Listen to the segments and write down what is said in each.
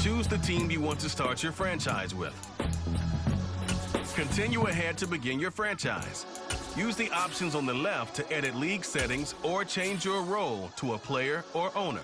Choose the team you want to start your franchise with. Continue ahead to begin your franchise. Use the options on the left to edit league settings or change your role to a player or owner.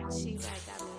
She right, got me.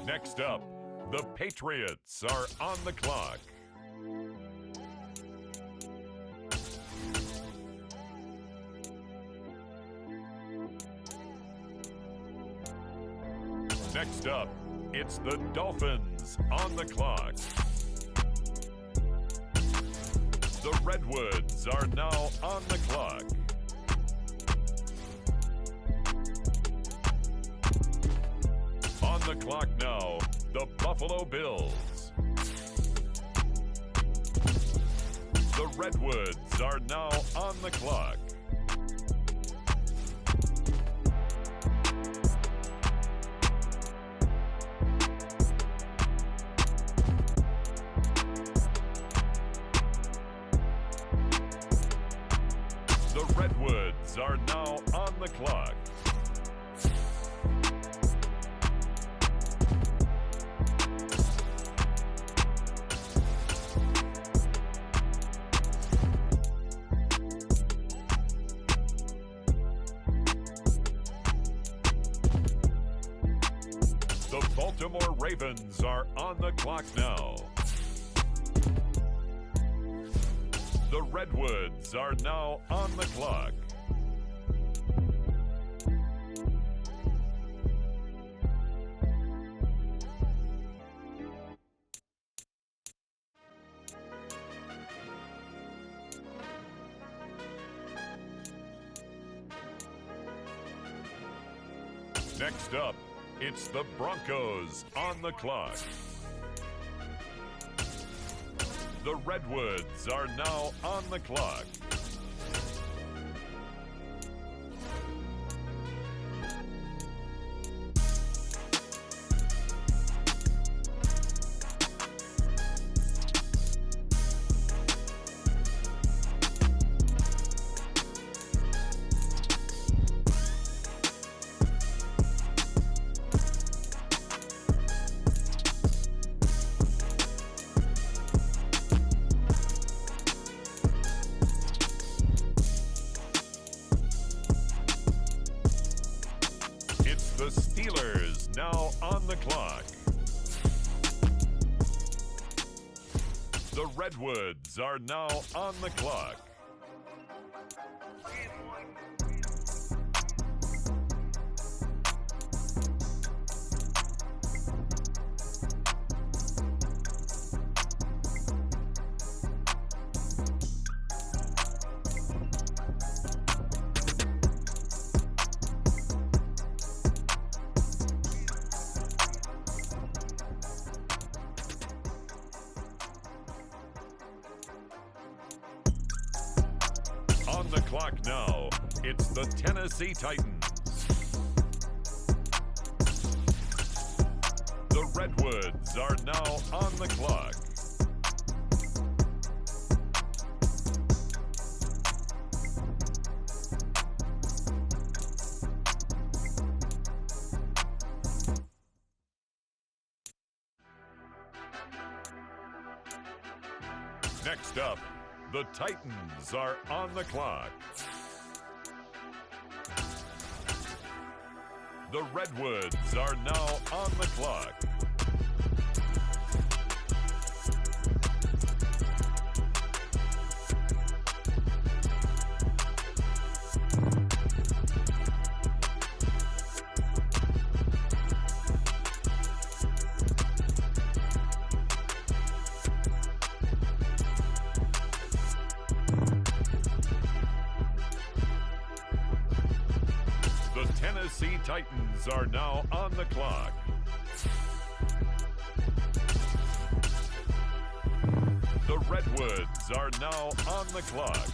Next up, the Patriots are on the clock. Next up, it's the Dolphins on the clock. The Redwoods are now on the clock. On the clock now, the Buffalo Bills. The Redwoods are now on the clock. The Redwoods are now on the clock. The Baltimore Ravens are on the clock now. The Redwoods are now on the clock. Next up, it's the Broncos on the clock. The Redwoods are now on the clock. The Steelers now on the clock. The Redwoods are now on the clock. On the clock now, it's the Tennessee Titans. The Redwoods are now on the clock. Next up, the Titans are on the clock. The Redwoods are now on the clock. The Tennessee Titans are now on the clock. The Redwoods are now on the clock.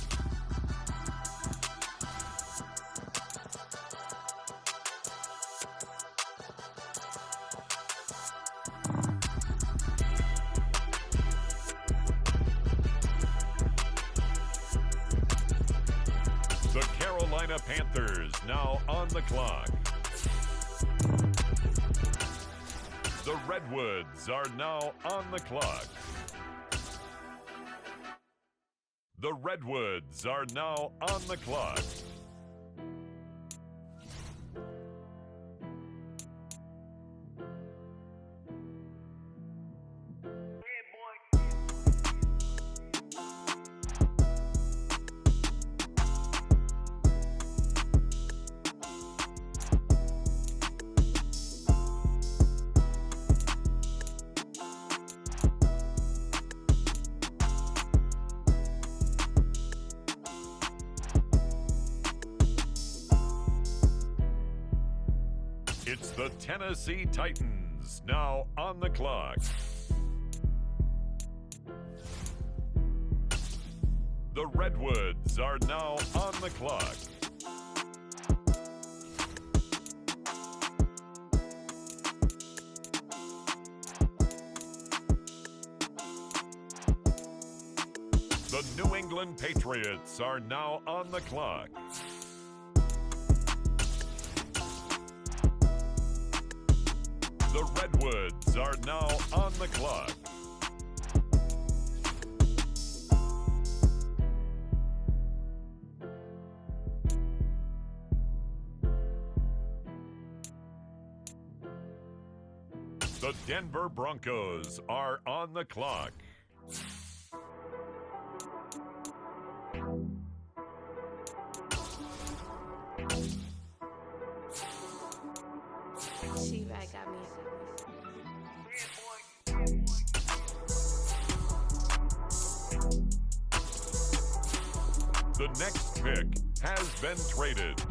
The Carolina Panthers now on the clock. The Redwoods are now on the clock. The Redwoods are now on the clock. It's the Tennessee Titans now on the clock. The Redwoods are now on the clock. The New England Patriots are now on the clock. The Redwoods are now on the clock. The Denver Broncos are on the clock. The next pick has been traded.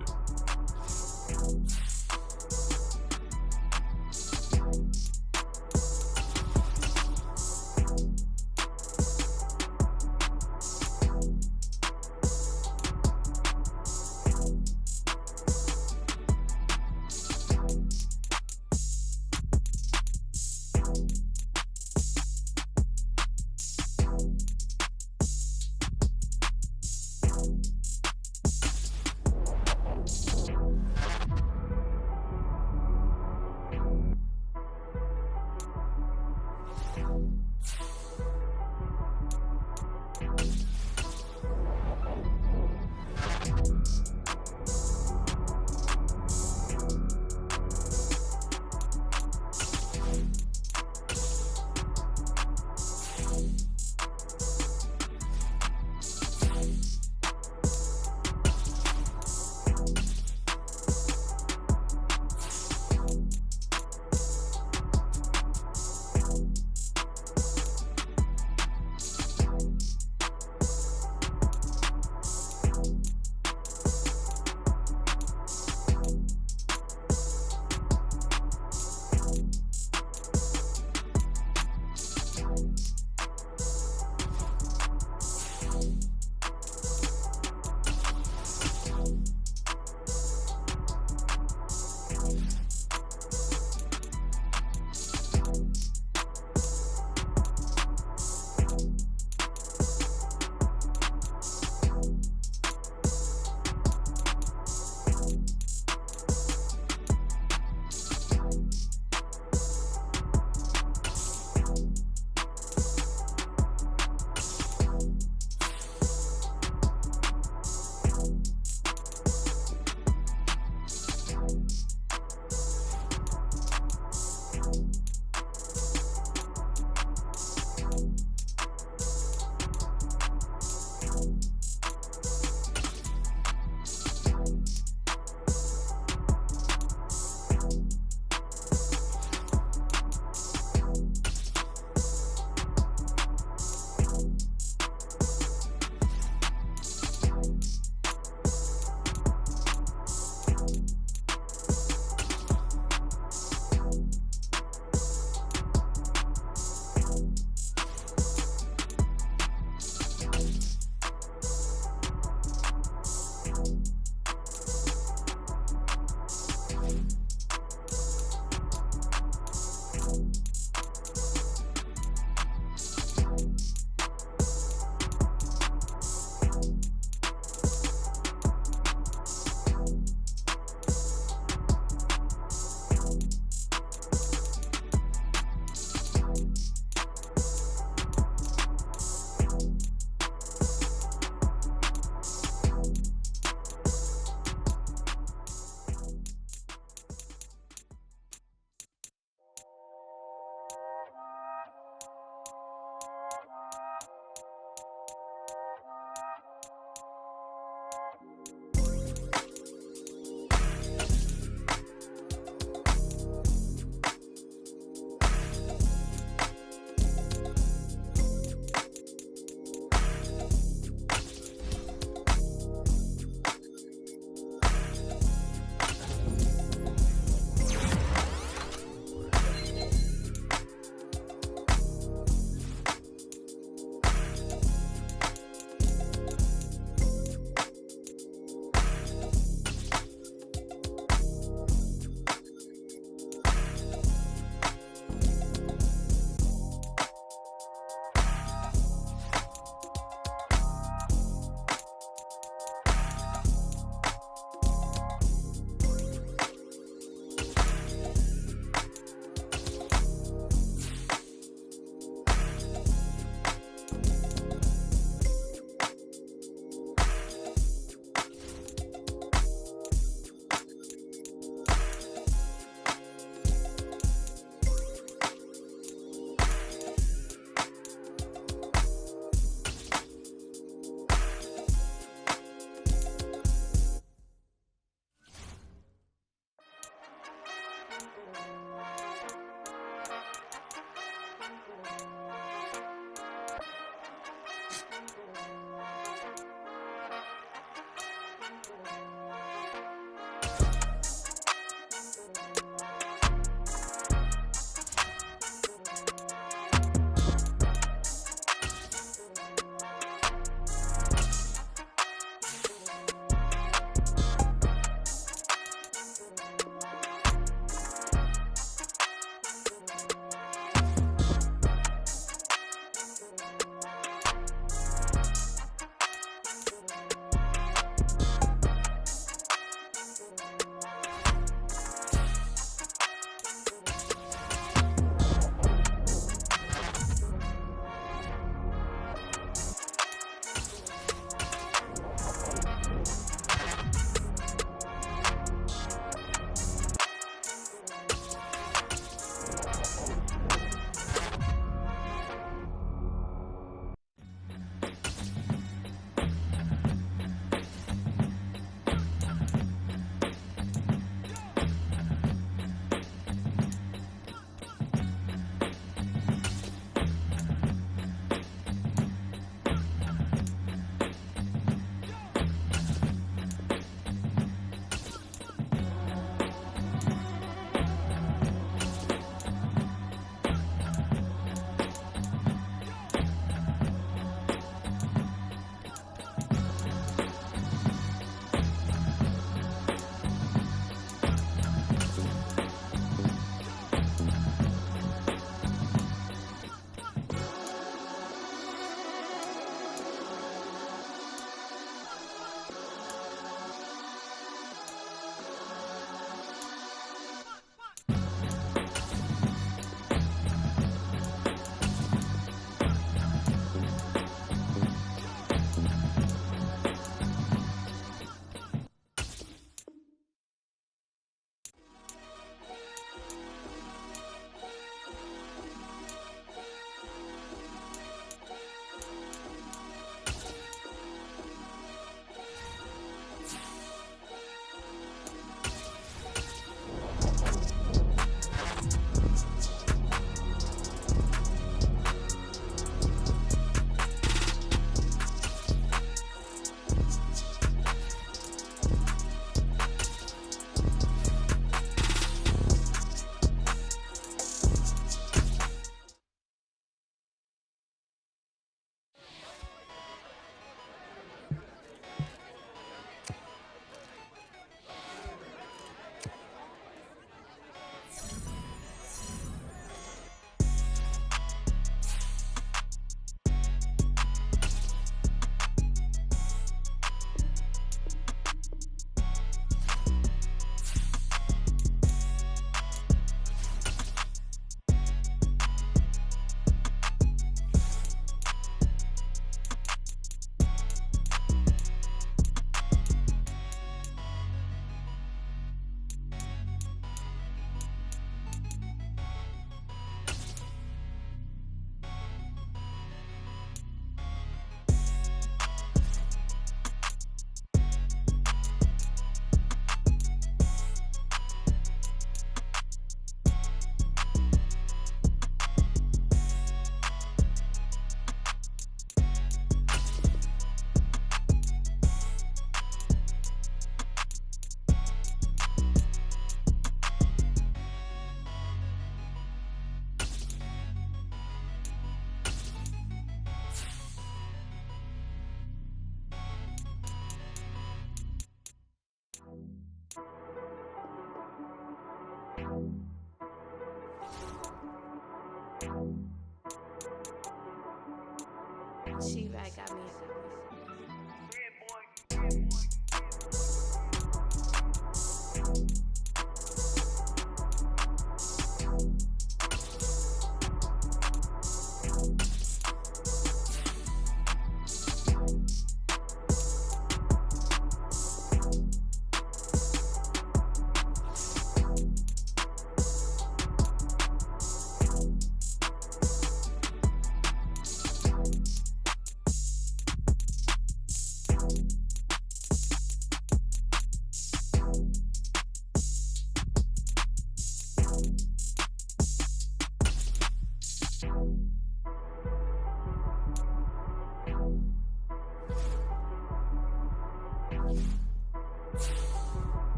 She-Rag got me.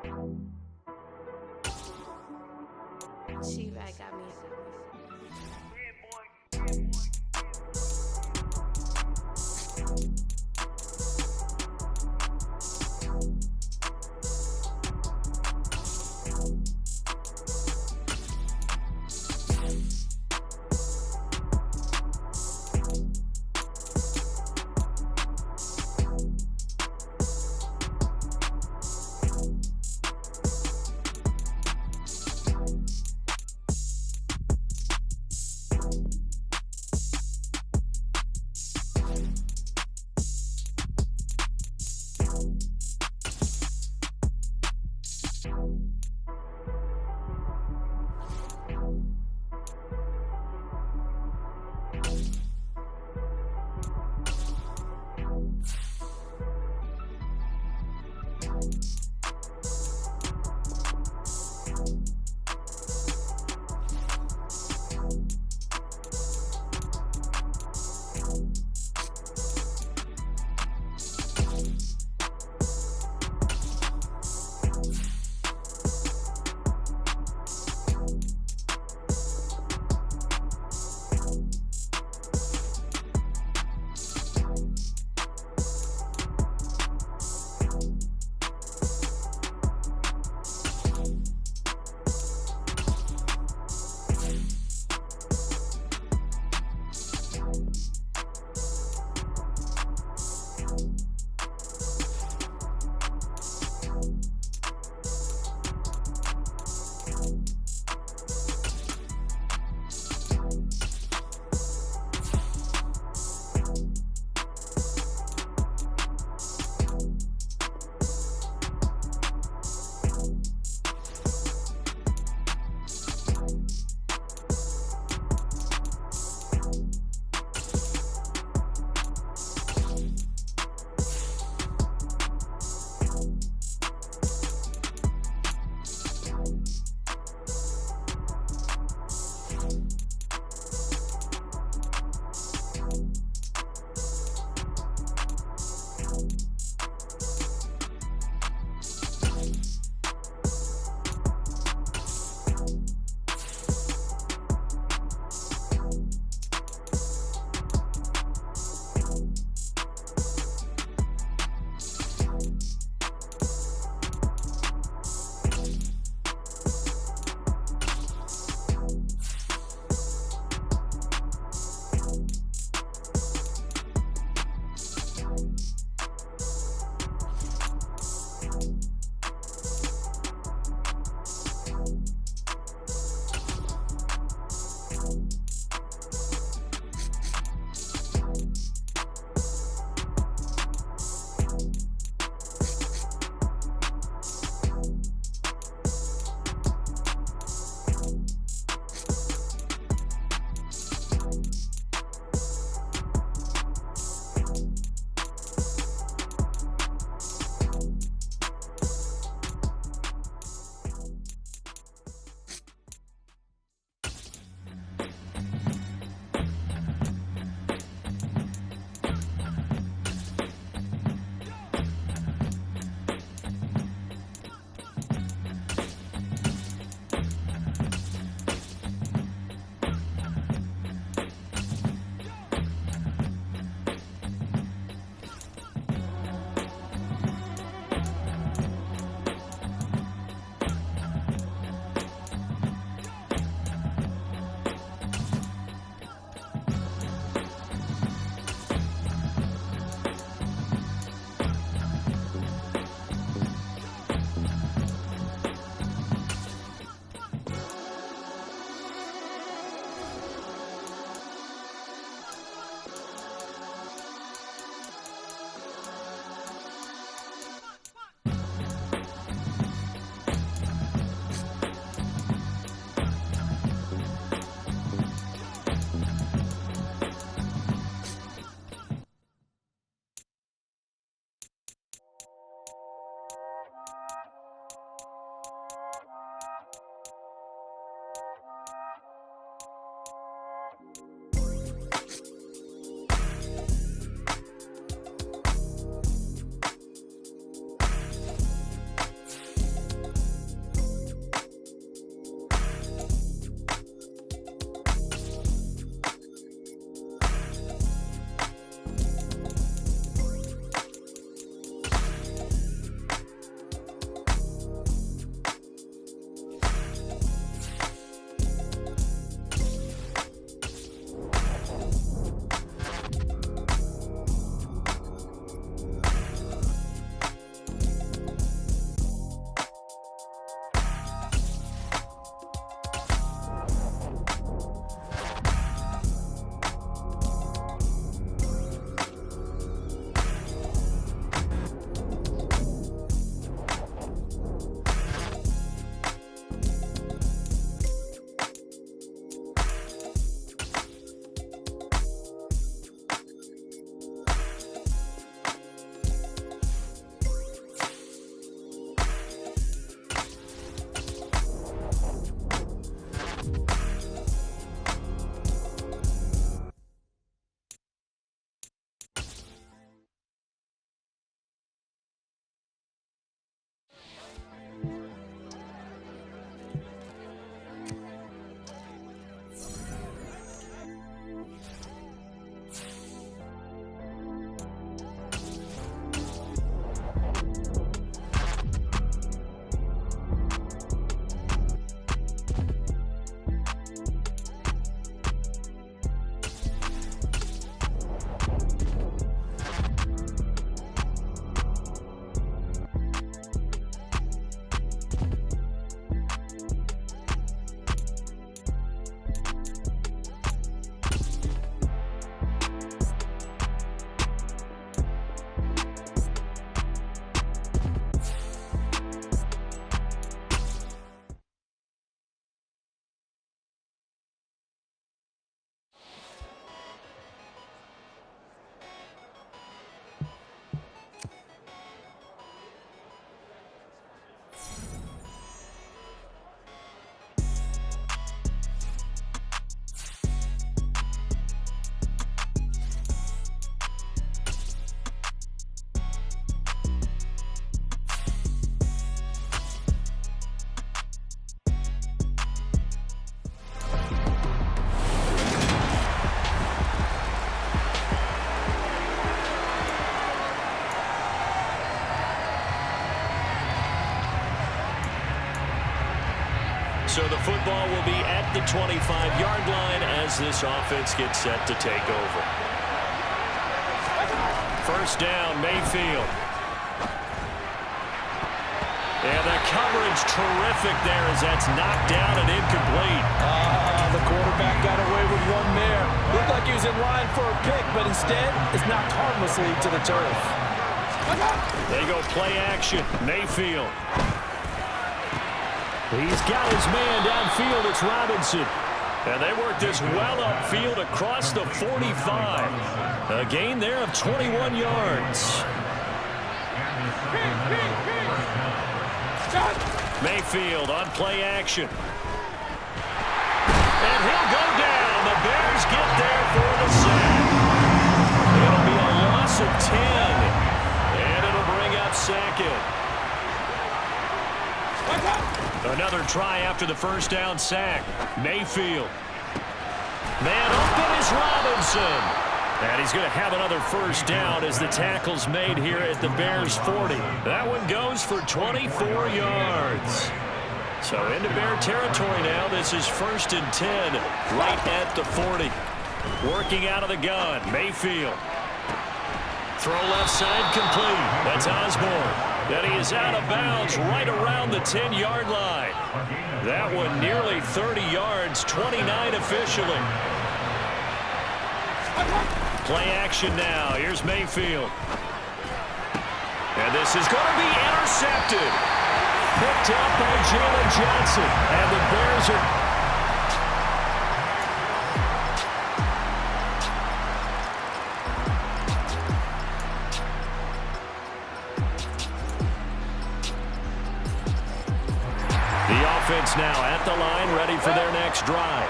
She right got me. So the football will be at the 25-yard line as this offense gets set to take over. First down, Mayfield. And the coverage terrific there as that's knocked down and incomplete. The quarterback got away with one there. Looked like he was in line for a pick, but instead it's knocked harmlessly to the turf. They go play action. Mayfield. He's got his man downfield. It's Robinson. And they work this well upfield across the 45. A gain there of 21 yards. Mayfield on play action. And he'll go down. The Bears get there for the sack. It'll be a loss of 10. And it'll bring up second. Another try after the first down sack. Mayfield. Man open is Robinson. And he's going to have another first down as the tackle's made here at the Bears 40. That one goes for 24 yards. So into Bear territory now. This is 1st and 10 right at the 40. Working out of the gun. Mayfield. Throw left side complete. That's Osborne. And he is out of bounds right around the 10-yard line. That one nearly 30 yards, 29 officially. Play action now. Here's Mayfield. And this is going to be intercepted. Picked up by Jalen Johnson. And the Bears are... now at the line, ready for their next drive.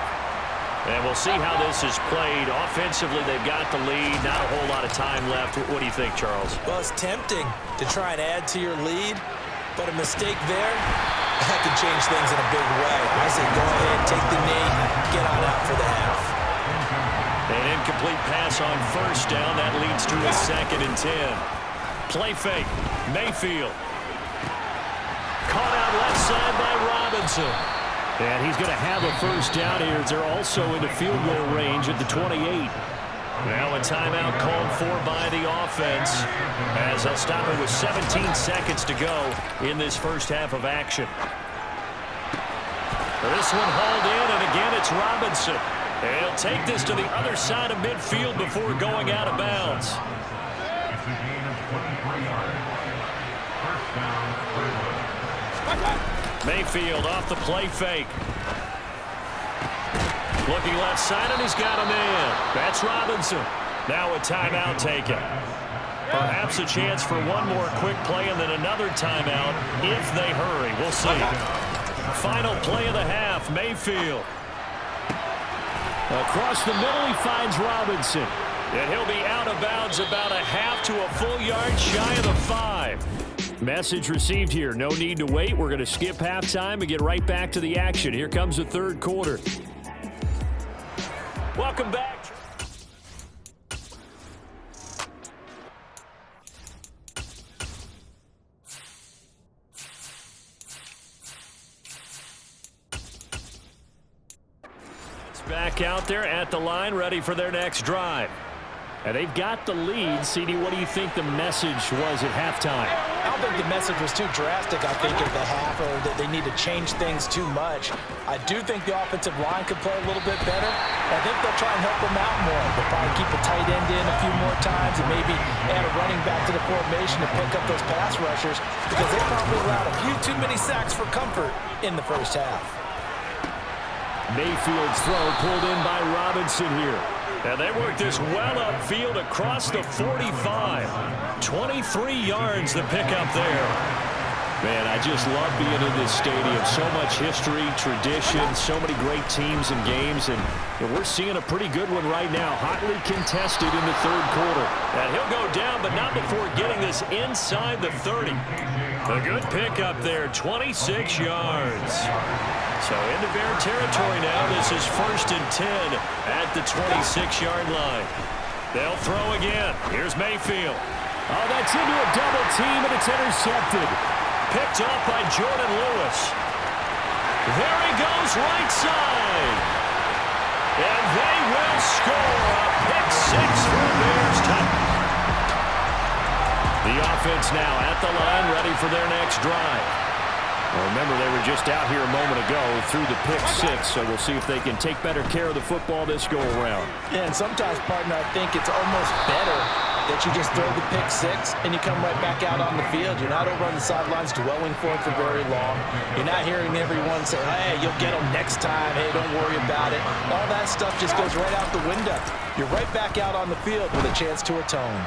And we'll see how this is played. Offensively, they've got the lead. Not a whole lot of time left. What do you think, Charles? Well, it's tempting to try and add to your lead, but a mistake there, that could change things in a big way. I say go ahead, take the knee, get on out for the half. An incomplete pass on first down. That leads to a 2nd and 10. Play fake. Mayfield. Caught out left side by Robinson. And he's going to have a first down here. They're also into field goal range at the 28. Now a timeout called for by the offense as they'll stop it with 17 seconds to go in this first half of action. This one hauled in, and again it's Robinson. And he'll take this to the other side of midfield before going out of bounds. Mayfield off the play fake. Looking left side, and he's got a man. That's Robinson. Now a timeout taken. Perhaps a chance for one more quick play and then another timeout if they hurry. We'll see. Final play of the half, Mayfield. Across the middle, he finds Robinson. And he'll be out of bounds about a half to a full yard shy of the 5. Message received here. No need to wait. We're going to skip halftime and get right back to the action. Here comes the third quarter. Welcome back. It's back out there at the line, ready for their next drive. And they've got the lead. CD, what do you think the message was at halftime? I don't think the message was too drastic, I think, at the half, or that they need to change things too much. I do think the offensive line could play a little bit better. I think they'll try and help them out more. They'll probably keep a tight end in a few more times and maybe add a running back to the formation to pick up those pass rushers because they probably allowed a few too many sacks for comfort in the first half. Mayfield's throw pulled in by Robinson here. And they work this well upfield across the 45. 23 yards the pickup there. Man, I just love being in this stadium. So much history, tradition, so many great teams and games. And we're seeing a pretty good one right now. Hotly contested in the third quarter. And he'll go down, but not before getting this inside the 30. A good pickup there, 26 yards. So into Bear territory now. This is 1st and 10 at the 26-yard line. They'll throw again. Here's Mayfield. Oh, that's into a double team, and it's intercepted. Picked off by Jordan Lewis. There he goes, right side. And they will score a pick six for a Bears touchdown. The offense now at the line, ready for their next drive. Well, remember, they were just out here a moment ago through the pick six, so we'll see if they can take better care of the football this go-around. Yeah, and sometimes, partner, I think it's almost better that you just throw the pick six and you come right back out on the field. You're not over on the sidelines dwelling for it for very long. You're not hearing everyone say, hey, you'll get them next time. Hey, don't worry about it. All that stuff just goes right out the window. You're right back out on the field with a chance to atone.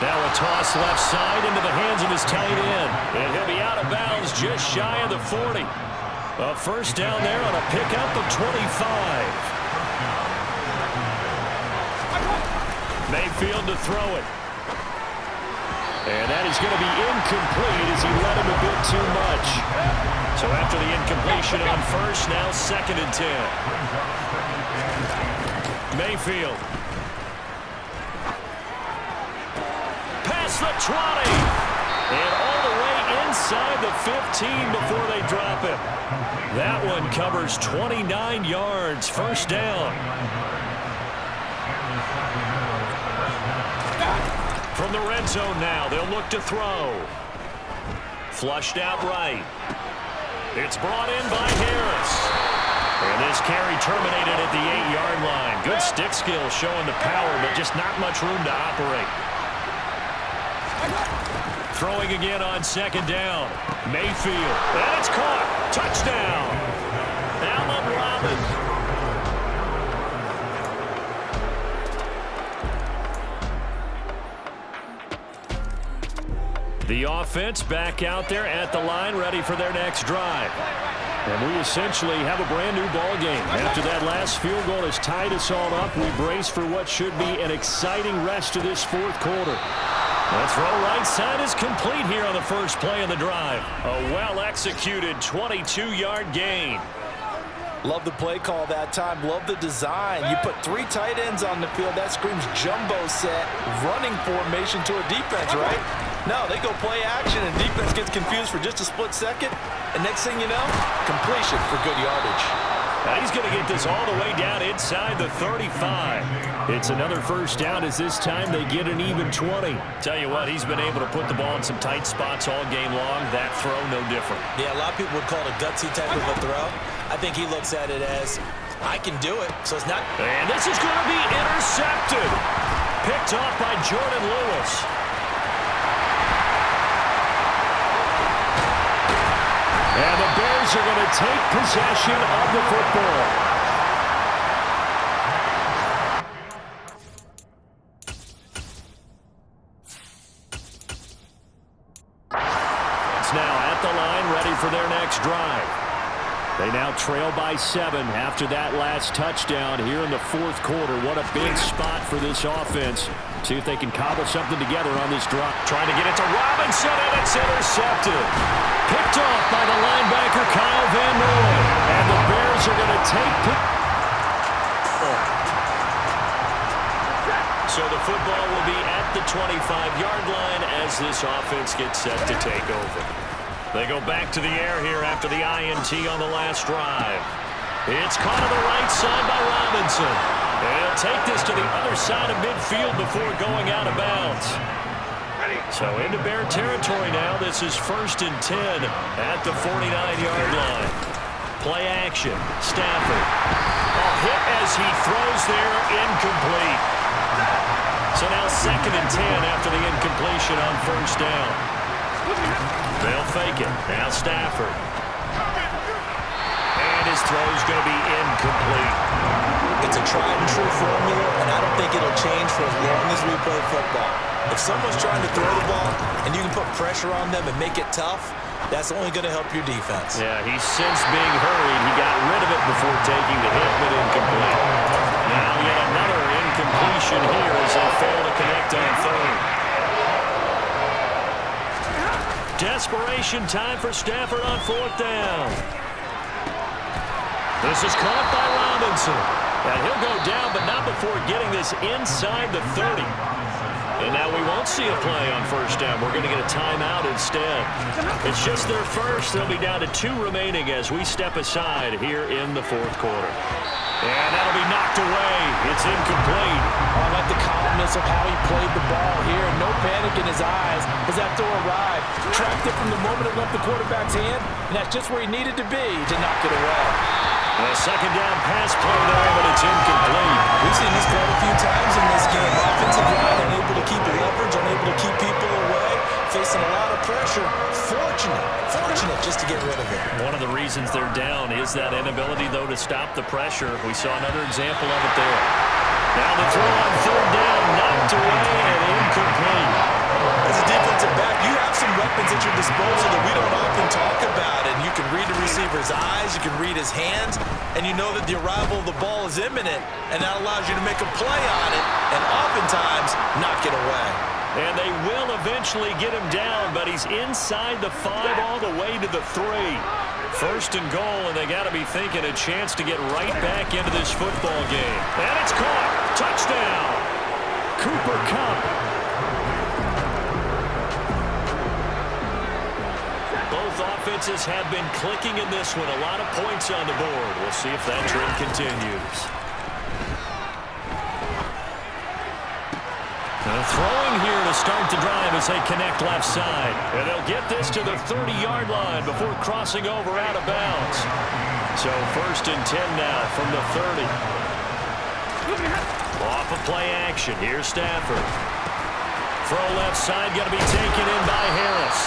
Now a toss left side into the hands of his tight end. And he'll be out of bounds just shy of the 40. A first down there on a pickup of 25. Mayfield to throw it. And that is going to be incomplete as he led him a bit too much. So after the incompletion on first, now 2nd and 10. Mayfield. Past the 20. And all the way inside the 15 before they drop him. That one covers 29 yards. First down. From the red zone now, they'll look to throw. Flushed out right. It's brought in by Harris. And this carry terminated at the 8-yard line. Good stick skill showing the power, but just not much room to operate. Throwing again on 2nd down. Mayfield. And it's caught. Touchdown. Allen Robinson. The offense back out there at the line, ready for their next drive. And we essentially have a brand-new ball game. After that last field goal has tied us all up, we brace for what should be an exciting rest of this 4th quarter. The throw right side is complete here on the first play of the drive. A well-executed 22-yard gain. Love the play call that time. Love the design. You put 3 tight ends on the field. That screams jumbo set, running formation to a defense, right? No, they go play action, and defense gets confused for just a split second. And next thing you know, completion for good yardage. Now he's going to get this all the way down inside the 35. It's another first down as this time they get an even 20. Tell you what, he's been able to put the ball in some tight spots all game long. That throw, no different. Yeah, a lot of people would call it a gutsy type of a throw. I think he looks at it as, I can do it, so it's not. And this is going to be intercepted. Picked off by Jordan Lewis. And the Bears are going to take possession of the football. It's now at the line, ready for their next drive. They now trail by 7 after that last touchdown here in the 4th quarter. What a big spot for this offense. See if they can cobble something together on this drop. Trying to get it to Robinson, and it's intercepted. Picked off by the linebacker, Kyle Van Noy. And the Bears are going to take So the football will be at the 25-yard line as this offense gets set to take over. They go back to the air here after the INT on the last drive. It's caught on the right side by Robinson. And he'll take this to the other side of midfield before going out of bounds. So into Bear territory now. This is 1st and 10 at the 49-yard line. Play action. Stafford. Hit as he throws there, incomplete. So now 2nd and 10 after the incompletion on first down. They'll fake it. Now Stafford. And his throw's going to be incomplete. It's a tried and true formula, and I don't think it'll change for as long as we play football. If someone's trying to throw the ball and you can put pressure on them and make it tough, that's only going to help your defense. Yeah, he sensed being hurried. He got rid of it before taking the hit, but incomplete. Now yet another incompletion here as they fail to connect on 3rd. Desperation time for Stafford on 4th down. This is caught by Robinson. And he'll go down, but not before getting this inside the 30. And now we won't see a play on first down. We're going to get a timeout instead. It's just their first. They'll be down to 2 remaining as we step aside here in the fourth quarter. And that'll be knocked away. It's incomplete. I like the calmness of how he played the ball here. No panic in his eyes as that throw arrived. Tracked it from the moment it left the quarterback's hand, and that's just where he needed to be to knock it away. A second down pass play there, but it's incomplete. We've seen this quite a few times in this game. Offensive line unable to keep leverage, unable to keep people away, facing a lot of pressure. Fortunate just to get rid of it. One of the reasons they're down is that inability, though, to stop the pressure. We saw another example of it there. Now the throw on third down, knocked away and incomplete. As a defensive back, you have some weapons at your disposal that we don't often talk about. And you can read the receiver's eyes, you can read his hands, and you know that the arrival of the ball is imminent, and that allows you to make a play on it and oftentimes knock it away. And they will eventually get him down, but he's inside the 5 all the way to the 3. First and goal, and they got to be thinking a chance to get right back into this football game. And it's caught. Touchdown. Cooper Kupp. Both offenses have been clicking in this one. A lot of points on the board. We'll see if that trend continues. Throwing here to start the drive as they connect left side. And they'll get this to the 30-yard line before crossing over out of bounds. So first and 10 now from the 30. Off of play action. Here's Stafford. Throw left side, got to be taken in by Harris.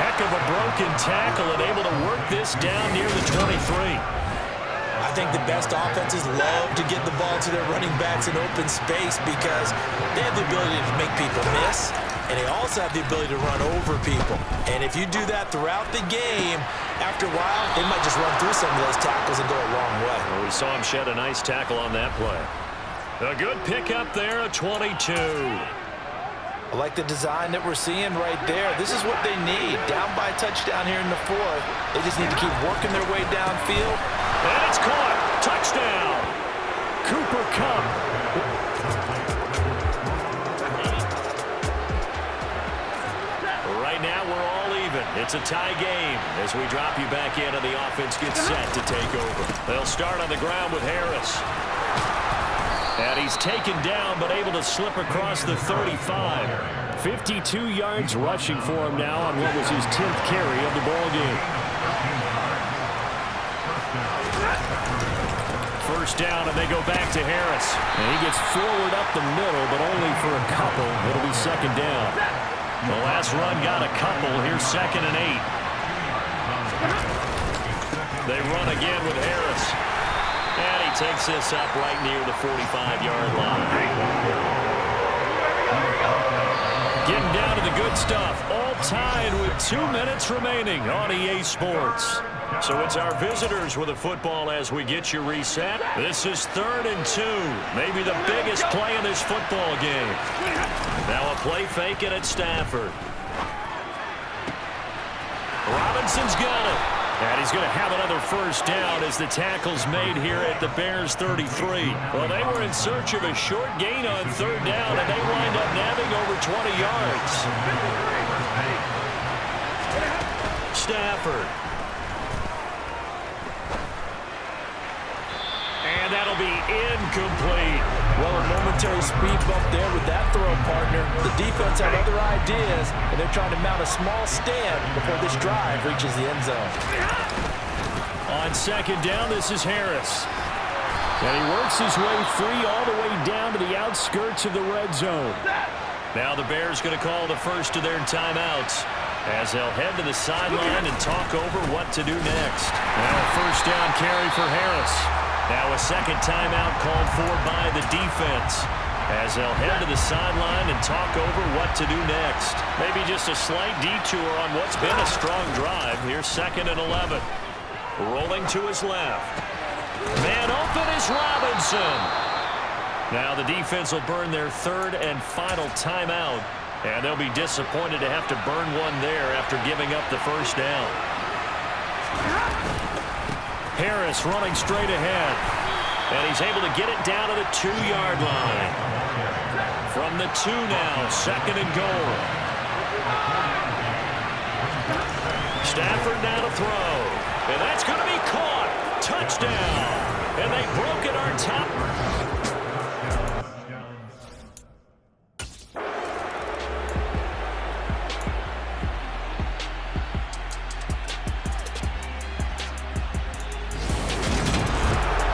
Heck of a broken tackle and able to work this down near the 23. I think the best offenses love to get the ball to their running backs in open space because they have the ability to make people miss, and they also have the ability to run over people. And if you do that throughout the game, after a while, they might just run through some of those tackles and go a long way. Well, we saw him shed a nice tackle on that play. A good pickup there, a 22. I like the design that we're seeing right there. This is what they need. Down by a touchdown here in the 4th. They just need to keep working their way downfield. And it's caught. Touchdown. Cooper Kupp. Right now we're all even. It's a tie game as we drop you back in and the offense gets set to take over. They'll start on the ground with Harris. And he's taken down but able to slip across the 35. 52 yards rushing for him now on what was his 10th carry of the ball game. First down, and they go back to Harris. And he gets forward up the middle, but only for a couple. It'll be second down. The last run got a couple. Here's 2nd and 8. They run again with Harris. And he takes this up right near the 45-yard line. Getting down to the good stuff. All tied with 2 minutes remaining on EA Sports. So it's our visitors with the football as we get you reset. This is 3rd and 2. Maybe the biggest play in this football game. Now a play fake it at Stafford. Robinson's got it. And he's going to have another first down as the tackle's made here at the Bears 33. Well, they were in search of a short gain on 3rd down, and they wind up nabbing over 20 yards. Stafford. And that'll be incomplete. Well, a momentary speed bump there with that throw, partner. The defense had other ideas, and they're trying to mount a small stand before this drive reaches the end zone. On 2nd down, this is Harris. And he works his way free all the way down to the outskirts of the red zone. Now the Bears going to call the first of their timeouts as they'll head to the sideline and talk over what to do next. Now a first down carry for Harris. Now a second timeout called for by the defense as they'll head to the sideline and talk over what to do next. Maybe just a slight detour on what's been a strong drive. Here's 2nd and 11. Rolling to his left. Man open is Robinson. Now the defense will burn their 3rd and final timeout, and they'll be disappointed to have to burn one there after giving up the first down. Harris running straight ahead. And he's able to get it down to the 2-yard line. From the 2 now, 2nd and goal. Stafford now to throw. And that's going to be caught. Touchdown. And they broke it our top.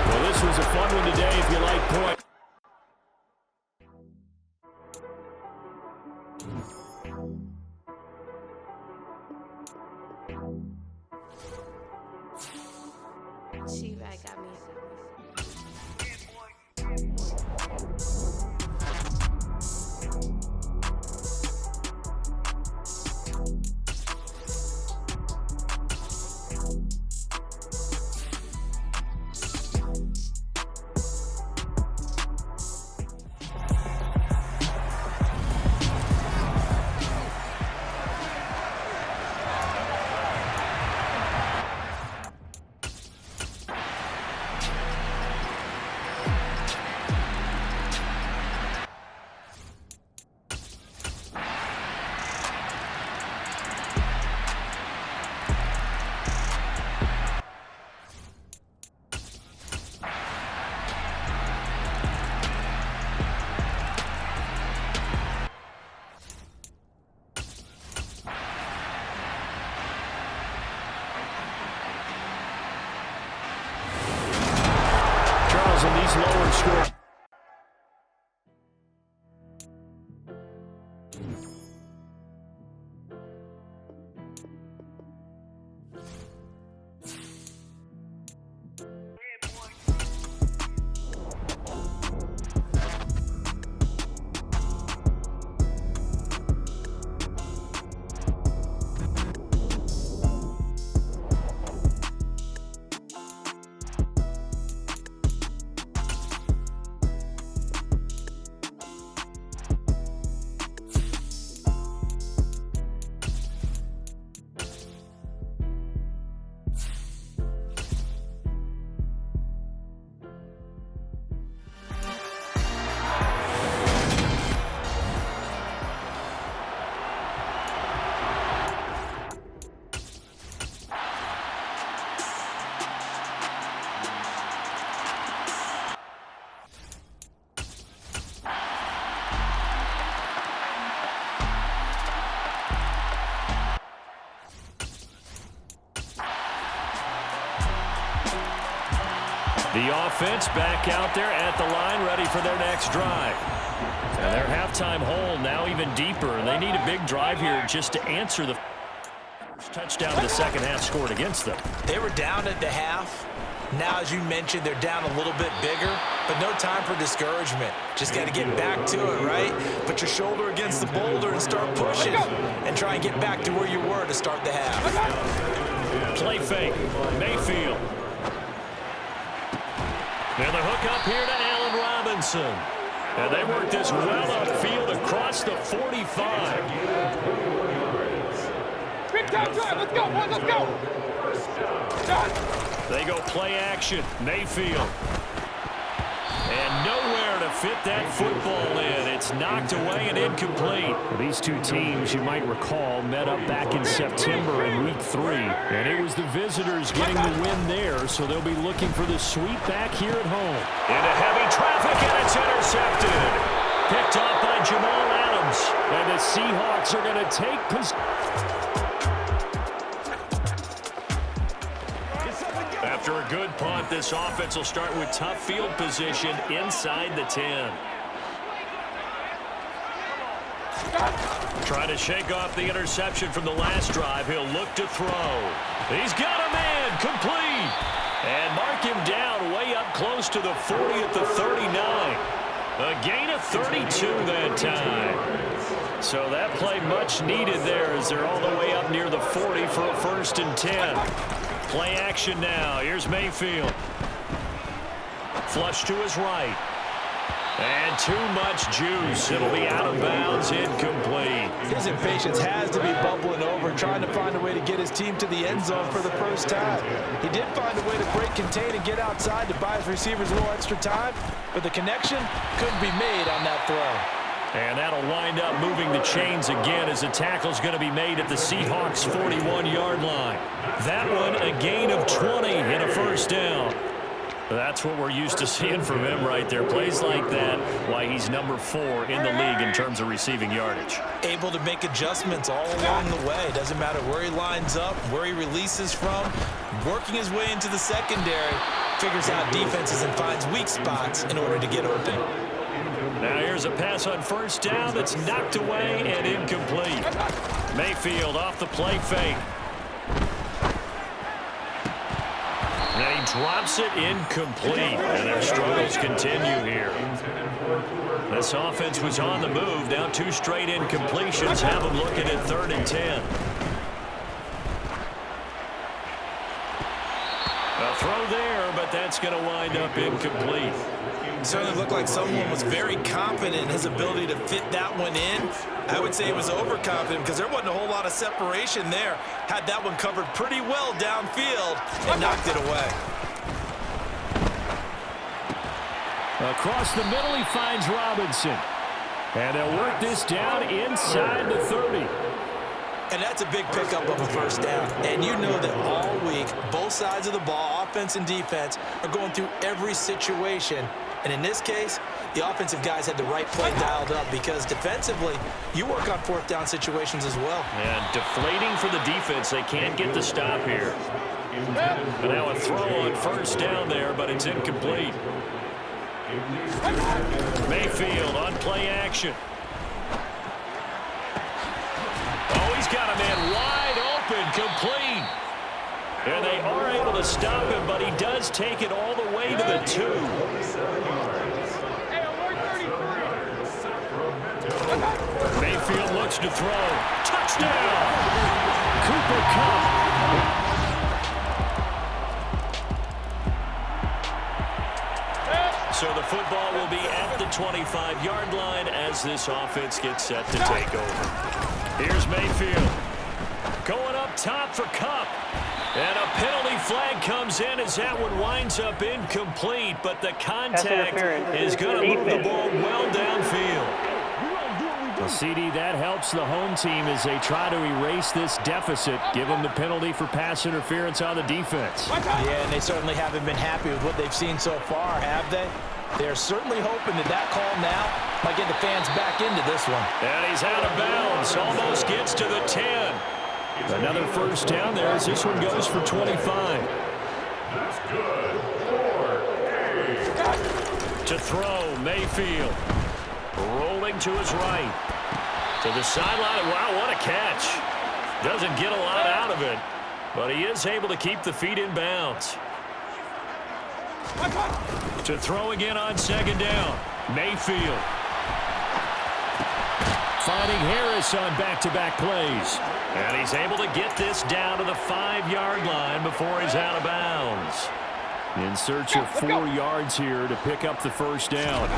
Well, this was a fun one today if you like points. She-Rag got me. And these lower score. The offense back out there at the line, ready for their next drive. And their halftime hole now even deeper, and they need a big drive here just to answer the first touchdown of the second half scored against them. They were down at the half. Now, as you mentioned, they're down a little bit bigger, but no time for discouragement. Just got to get back to it, right? Put your shoulder against the boulder and start pushing and try and get back to where you were to start the half. Play fake. Mayfield. And the hook up here to Allen Robinson. And they work this well upfield across the 45. Big time drive. Let's go, boys. Let's go. They go play action. Mayfield. And nowhere to fit that football in. It's knocked away and incomplete. These two teams, you might recall, met up back in September in Week 3. And it was the visitors getting the win there, so they'll be looking for the sweep back here at home. Into heavy traffic, and it's intercepted. Picked off by Jamal Adams. And the Seahawks are going to take possession. After a good punt, this offense will start with tough field position inside the 10. Trying to shake off the interception from the last drive. He'll look to throw. He's got a man, complete. And mark him down way up close to the 40 at the 39. A gain of 32 that time. So that play much needed there as they're all the way up near the 40 for a 1st and 10. Play action now. Here's Mayfield. Flush to his right. And too much juice. It'll be out of bounds, incomplete. His impatience has to be bubbling over, trying to find a way to get his team to the end zone for the first time. He did find a way to break, contain, and get outside to buy his receivers a little extra time, but the connection couldn't be made on that throw. And that'll wind up moving the chains again as the tackle's going to be made at the Seahawks' 41-yard line. That one, a gain of 20 and a first down. That's what we're used to seeing from him right there. Plays like that, why he's number 4 in the league in terms of receiving yardage. Able to make adjustments all along the way. Doesn't matter where he lines up, where he releases from. Working his way into the secondary, figures out defenses and finds weak spots in order to get open. Now here's a pass on first down that's knocked away and incomplete. Mayfield off the play fake. And he drops it incomplete. And their struggles continue here. This offense was on the move. Now 2 straight incompletions have them looking at 3rd and 10. A throw there, but that's going to wind up incomplete. Certainly looked like someone was very confident in his ability to fit that one in. I would say he was overconfident because there wasn't a whole lot of separation there. Had that one covered pretty well downfield and knocked it away. Across the middle, he finds Robinson. And they'll work this down inside the 30. And that's a big pickup of a first down. And you know that all week, both sides of the ball, offense and defense, are going through every situation. And in this case, the offensive guys had the right play dialed up because defensively, you work on 4th down situations as well. And deflating for the defense. They can't get the stop here. And now a throw on first down there, but it's incomplete. Mayfield on play action. Oh, he's got a man wide open, complete. And they are able to stop him, but he does take it all the way to the 2. Mayfield looks to throw. Touchdown! Cooper Kupp. So the football will be at the 25-yard line as this offense gets set to take over. Here's Mayfield. Going up top for Kupp. And a penalty flag comes in as that one winds up incomplete, but the contact is going to move the ball well downfield. Well, CD, that helps the home team as they try to erase this deficit, give them the penalty for pass interference on the defense. Yeah, and they certainly haven't been happy with what they've seen so far, have they? They're certainly hoping that that call now might get the fans back into this one. And he's out of bounds, almost gets to the 10. Another first down there as this one goes for 25. To throw, Mayfield. Rolling to his right. To the sideline. Wow, what a catch. Doesn't get a lot out of it, but he is able to keep the feet in bounds. To throw again on 2nd down. Mayfield. Finding Harris on back-to-back plays. And he's able to get this down to the 5-yard line before he's out of bounds. In search of 4 yards here to pick up the first down.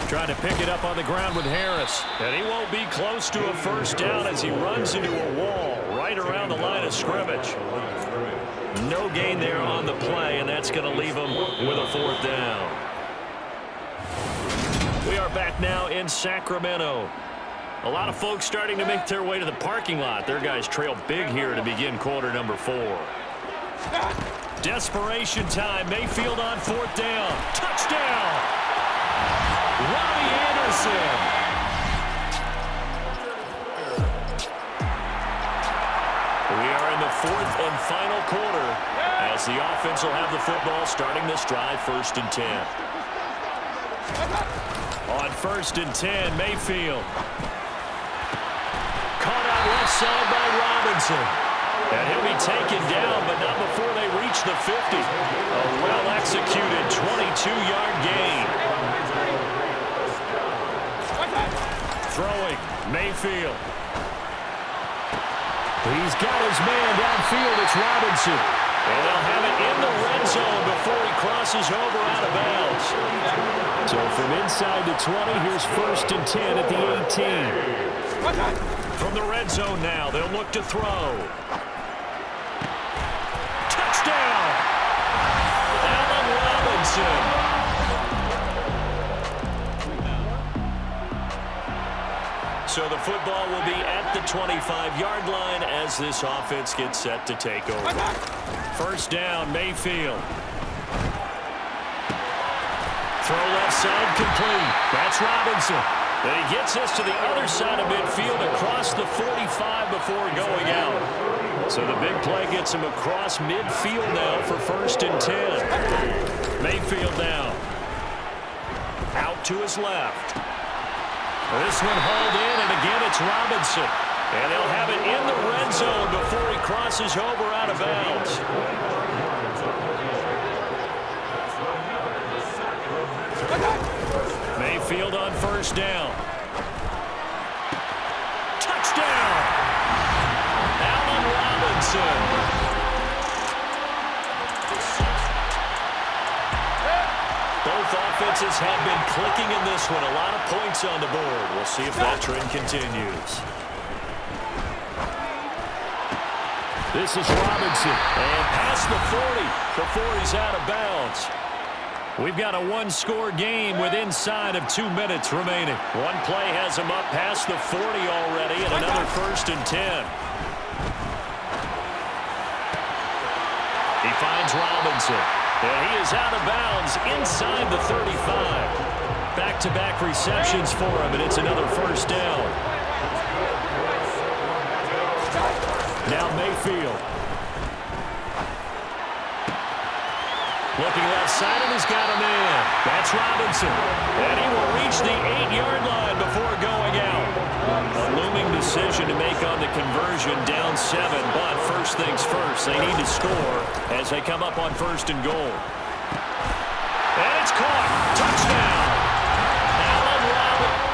Trying to pick it up on the ground with Harris. And he won't be close to a first down as he runs into a wall right around the line of scrimmage. No gain there on the play, and that's going to leave him with a 4th down. We are back now in Sacramento. A lot of folks starting to make their way to the parking lot. Their guys trail big here to begin quarter number 4. Desperation time. Mayfield on 4th down. Touchdown! Robbie Anderson. We are in the 4th and final quarter as the offense will have the football starting this drive 1st and 10. On 1st and 10, Mayfield. Caught out left side by Robinson. And he'll be taken down, but not before they reach the 50. A well-executed 22-yard gain. Throwing, Mayfield. He's got his man downfield. It's Robinson. And they'll have it in the red zone before before he crosses over out of bounds. So from inside the 20, here's 1st and 10 at the 18. From the red zone now, they'll look to throw. Touchdown! Allen Robinson. So the football will be at the 25-yard line as this offense gets set to take over. 1st down, Mayfield. Throw left side complete. That's Robinson. Then he gets us to the other side of midfield across the 45 before going out. So the big play gets him across midfield now for 1st and 10. Mayfield now. Out to his left. This one hauled in, and again it's Robinson. And they'll have it in the red zone before he crosses over out of bounds. Mayfield on 1st down. Touchdown! Allen Robinson. Both offenses have been clicking in this one. A lot of points on the board. We'll see if that trend continues. This is Robinson. And past the 40 before he's out of bounds. We've got a one-score game with inside of 2 minutes remaining. One play has him up past the 40 already, and another 1st and 10. He finds Robinson. And he is out of bounds inside the 35. Back-to-back receptions for him, and it's another 1st down. Now Mayfield. Looking left side, and he's got a man. That's Robinson. And he will reach the 8-yard line before going out. A looming decision to make on the conversion, down 7. But first things first, they need to score as they come up on 1st and goal. And it's caught. Touchdown. Allen Robinson.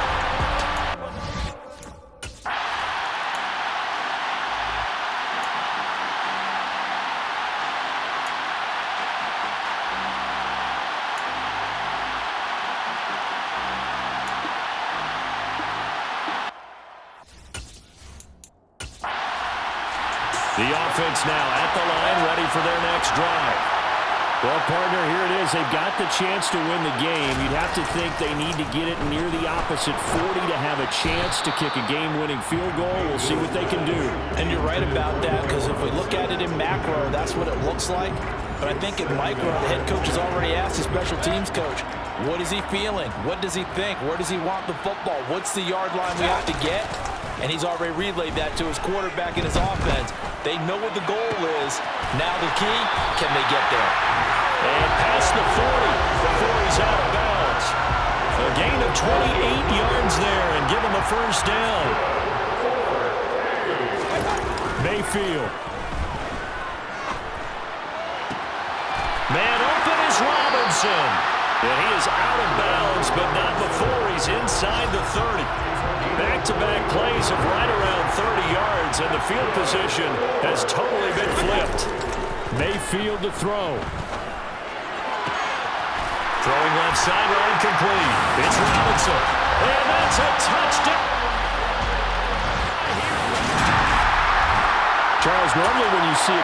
The offense now at the line, ready for their next drive. Well, partner, here it is. They've got the chance to win the game. You'd have to think they need to get it near the opposite 40 to have a chance to kick a game-winning field goal. We'll see what they can do. And you're right about that, because if we look at it in macro, that's what it looks like. But I think in micro, the head coach has already asked the special teams coach, what is he feeling? What does he think? Where does he want the football? What's the yard line we have to get? And he's already relayed that to his quarterback and his offense. They know what the goal is. Now the key, can they get there? And past the 40 before he's out of bounds. A gain of 28 yards there and give him a 1st down. Mayfield. Man open is Robinson. And he is out of bounds, but not before he's inside the 30. Back-to-back plays of right around 30 yards, and the field position has totally been flipped. Mayfield to throw. Throwing left sideline complete. It's Robinson. And that's a touchdown. Charles, normally when you see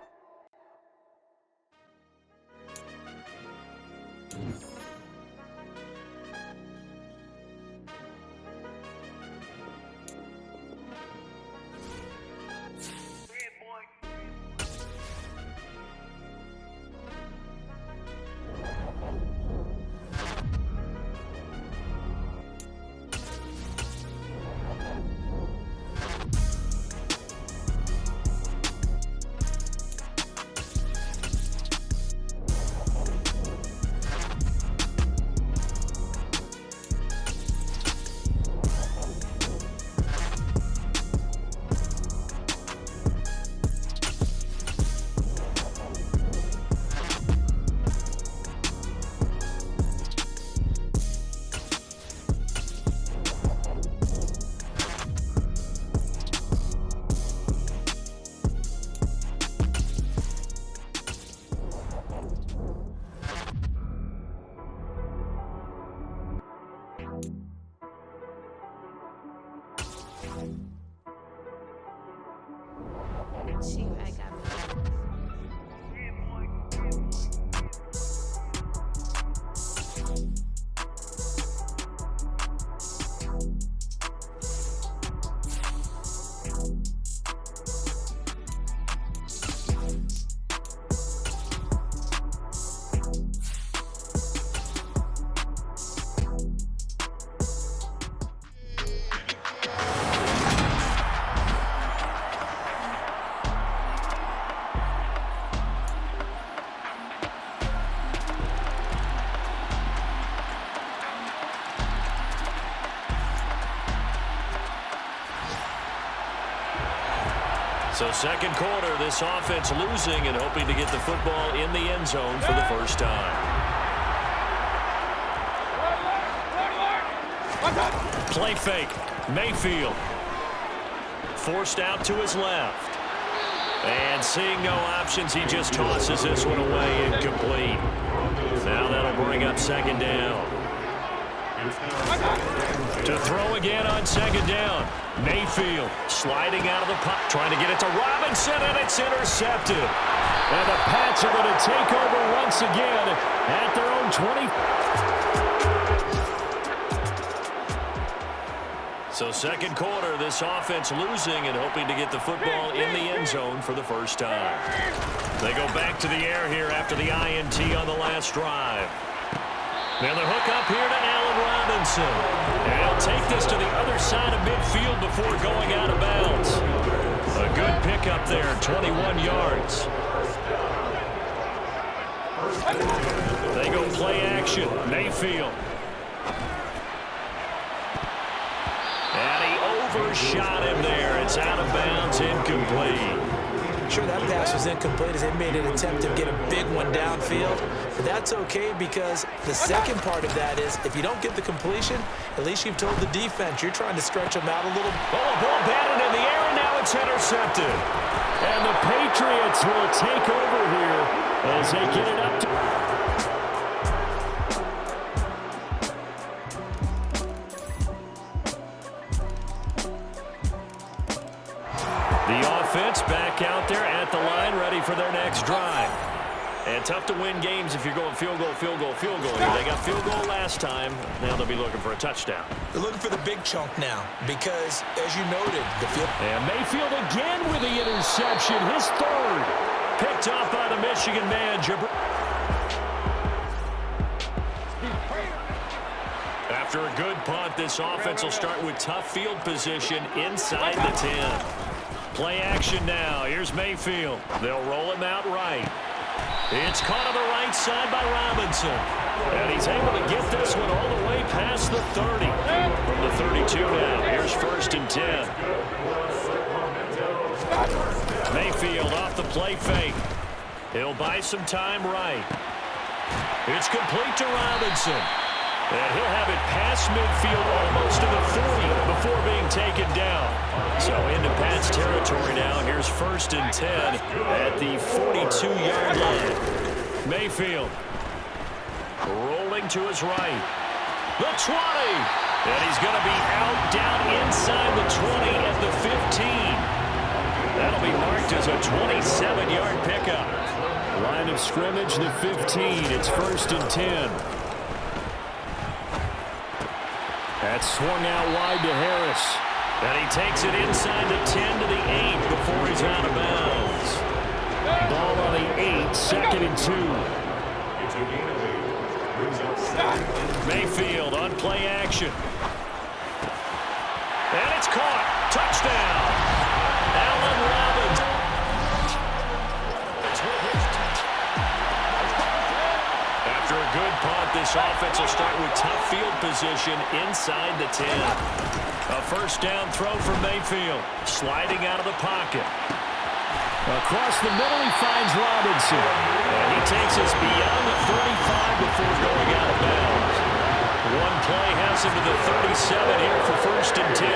So second quarter, this offense losing and hoping to get the football in the end zone for the first time. Play fake. Mayfield. Forced out to his left. And seeing no options, he just tosses this one away, incomplete. Now that'll bring up second down. To throw again on second down. Mayfield sliding out of the pocket, trying to get it to Robinson, and it's intercepted. And the Pats are going to take over once again at their own 20. So second quarter, this offense losing and hoping to get the football in the end zone for the first time. They go back to the air here after the INT on the last drive. Now the hook up here to Allen Robinson. And he'll take this to the other side of midfield before going out of bounds. A good pickup there, 21 yards. They go play action. Mayfield. And he overshot him there. It's out of bounds, incomplete. Sure, that pass was incomplete as they made an attempt to get a big one downfield. But that's okay because the second part of that is if you don't get the completion, at least you've told the defense you're trying to stretch them out a little. Oh, ball batted in the air, and now it's intercepted. And the Patriots will take over here as they get it up to... The offense back out there at the line, ready for their next drive. And tough to win games if you're going field goal, field goal, field goal. They got field goal last time. Now they'll be looking for a touchdown. They're looking for the big chunk now because, as you noted, the field... And Mayfield again with the interception, his third. Picked up by the Michigan man. After a good punt, this offense will start with tough field position inside the 10. Play action now. Here's Mayfield. They'll roll him out right. It's caught on the right side by Robinson. And he's able to get this one all the way past the 30. From the 32 now. Here's 1st and 10. Mayfield off the play fake. He'll buy some time right. It's complete to Robinson. And he'll have it past midfield almost to the 40 before being taken down. So into Pat's territory now. Here's 1st and 10 at the 42-yard line. Mayfield rolling to his right. The 20. And he's going to be out down inside the 20 at the 15. That'll be marked as a 27-yard pickup. Line of scrimmage, the 15. It's 1st and 10. That's swung out wide to Harris. And he takes it inside the 10 to the 8 before he's out of bounds. Ball on the 8, 2nd and 2. Mayfield on play action. And it's caught. Touchdown. Allen Robinson. After a good punt, this offense will start with tough field position inside the 10. A 1st down throw for Mayfield. Sliding out of the pocket. Across the middle, he finds Robinson. And he takes us beyond the 35 before going out of bounds. One play has him to the 37 here for 1st and 10.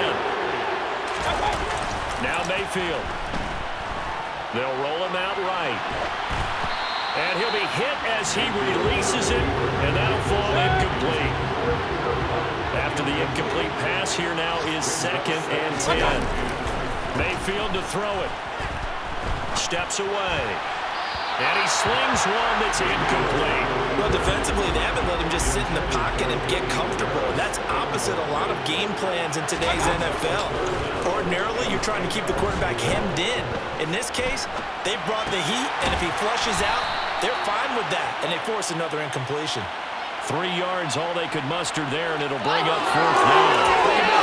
Now Mayfield. They'll roll him out right. And he'll be hit as he releases it, and that'll fall incomplete. After the incomplete pass, here now is 2nd and 10. Mayfield to throw it. Steps away. And he slings one that's incomplete. Well, defensively, they haven't let him just sit in the pocket and get comfortable. That's opposite a lot of game plans in today's NFL. Ordinarily, you're trying to keep the quarterback hemmed in. In this case, they brought the heat, and if he flushes out, they're fine with that, and they force another incompletion. 3 yards, all they could muster there, and it'll bring up 4th down.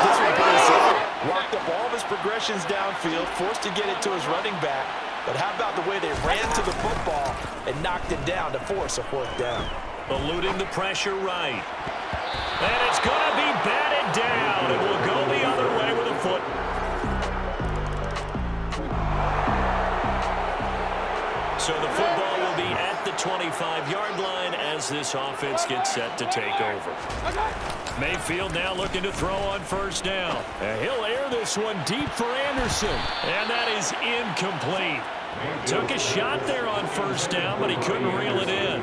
This one pretty simple. Walked up all of his progressions downfield, forced to get it to his running back. But how about the way they ran to the football and knocked it down to force a 4th down? Eluding the pressure right. And it's going to be batted down. It will go the other way with a foot. So the football will be at the 25-yard line as this offense gets set to take over. Mayfield now looking to throw on first down. And he'll air this one deep for Anderson. And that is incomplete. Took a shot there on first down, but he couldn't reel it in.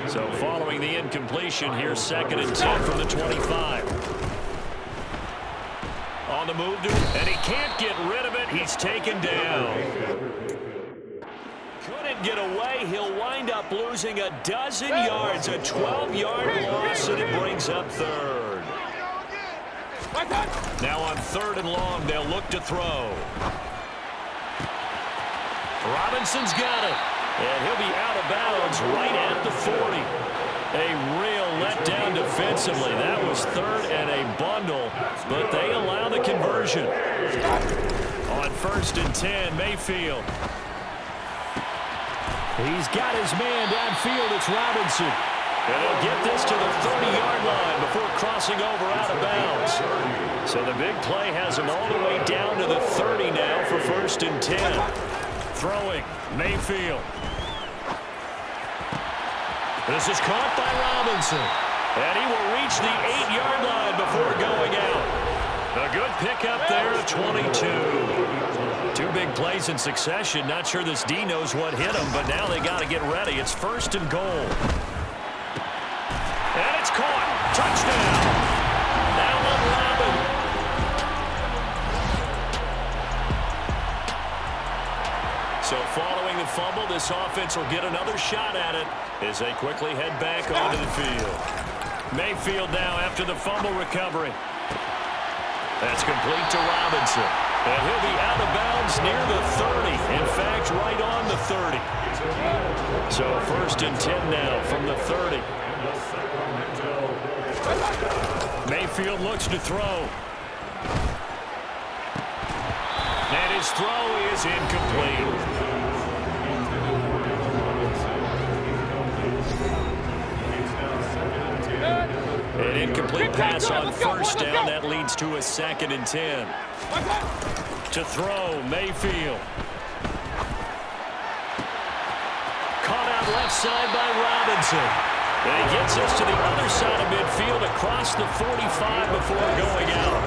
So following the incompletion, here's 2nd and 10 from the 25. On the move to him, and he can't get rid of it. He's taken down. Couldn't get away. He'll wind up losing a dozen yards, a 12-yard loss, and it brings up 3rd. Now on 3rd and long, they'll look to throw. Robinson's got it, and he'll be out of bounds right at the 40. A real letdown defensively. That was 3rd and a bundle, but they allow the conversion. On 1st and 10, Mayfield. He's got his man downfield. It's Robinson. And he'll get this to the 30-yard line before crossing over out of bounds. So the big play has him all the way down to the 30 now for 1st and 10. Throwing, Mayfield. This is caught by Robinson. And he will reach the 8-yard line before going out. A good pickup there at 22. 2 big plays in succession. Not sure this D knows what hit him, but now they got to get ready. It's 1st and goal. And it's caught. Touchdown. Allen Robinson. So following the fumble, this offense will get another shot at it as they quickly head back onto the field. Mayfield now after the fumble recovery. That's complete to Robinson. And he'll be out of bounds near the 30. In fact, right on the 30. So 1st and 10 now from the 30. Mayfield looks to throw. And his throw is incomplete. An incomplete pass on first down. That leads to a 2nd and 10. To throw, Mayfield. Caught out left side by Robinson. And he gets us to the other side of midfield across the 45 before going out.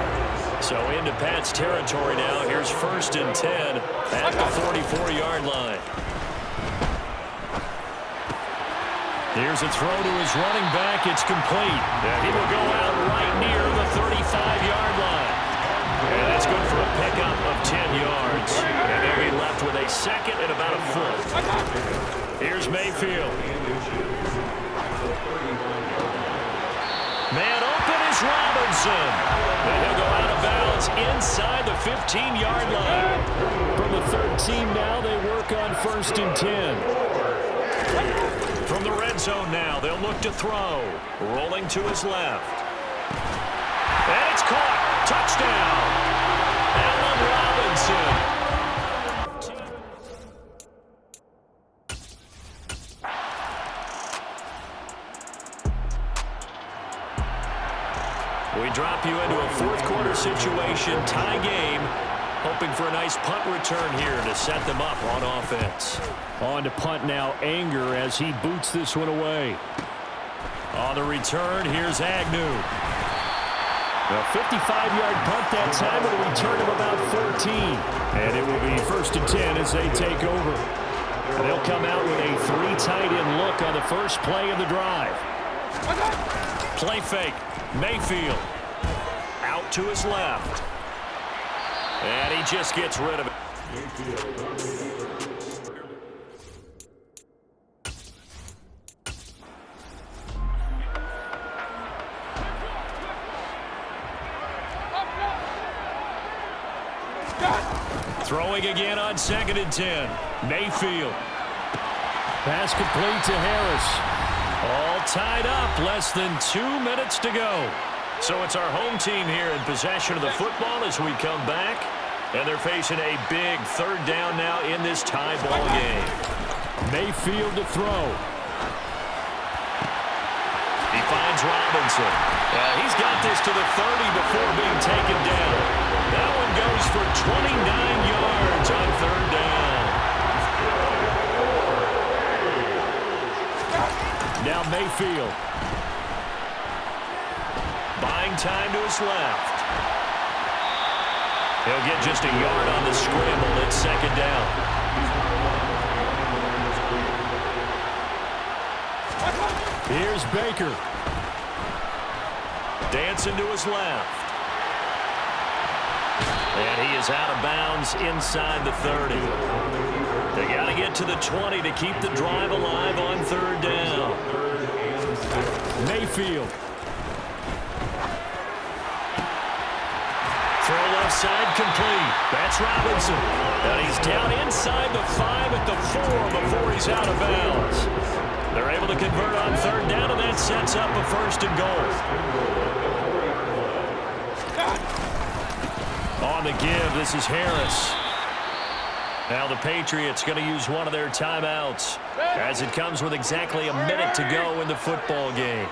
So into Pat's territory now. Here's 1st and 10 at the 44-yard line. Here's a throw to his running back. It's complete. And he will go out right near the 35-yard line. And that's good for a pickup of 10 yards. And they'll be left with a 2nd and about a foot. Here's Mayfield. Man open is Robinson. And he'll go out of bounds inside the 15-yard line. From the 13 now, they work on 1st and 10. From the red zone now, they'll look to throw. Rolling to his left. And it's caught. Touchdown. Allen Robinson. We drop you into a 4th quarter situation, tie game. Hoping for a nice punt return here to set them up on offense. On to punt now, Anger as he boots this one away. On the return, here's Agnew. A 55-yard punt that time with a return of about 14. And it will be 1st and 10 as they take over. And they'll come out with a 3 tight end look on the first play of the drive. Play fake. Mayfield. Out to his left. And he just gets rid of it. Throwing again on 2nd and 10. Mayfield. Pass complete to Harris. All tied up. Less than 2 minutes to go. So it's our home team here in possession of the football as we come back. And they're facing a big 3rd down now in this tie ball game. Mayfield to throw. He finds Robinson. He's got this to the 30 before being taken down. That one goes for 29 yards on 3rd down. Now Mayfield. Buying time to his left. He'll get just a yard on the scramble. It's second down. Here's Baker. Dancing to his left. And he is out of bounds inside the 30. They got to get to the 20 to keep the drive alive on third down. Mayfield. Throw left side complete. That's Robinson. And he's down inside the 5 at the 4 before he's out of bounds. They're able to convert on third down, and that sets up a first and goal. On the give, this is Harris. Now the Patriots going to use one of their timeouts as it comes with exactly a minute to go in the football game.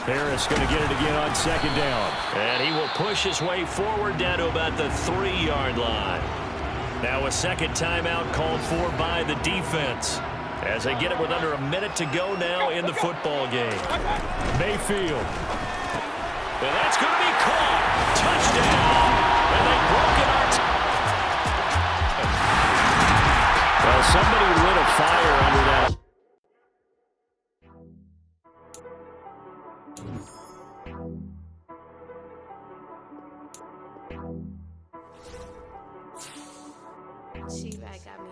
Harris going to get it again on second down. And he will push his way forward down to about the 3-yard line. Now a second timeout called for by the defense as they get it with under a minute to go now in the football game. Mayfield. And that's going to be caught. Touchdown. And they broke it out. Well, somebody lit a fire under that. She-Rag got me.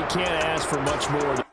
Can't ask for much more.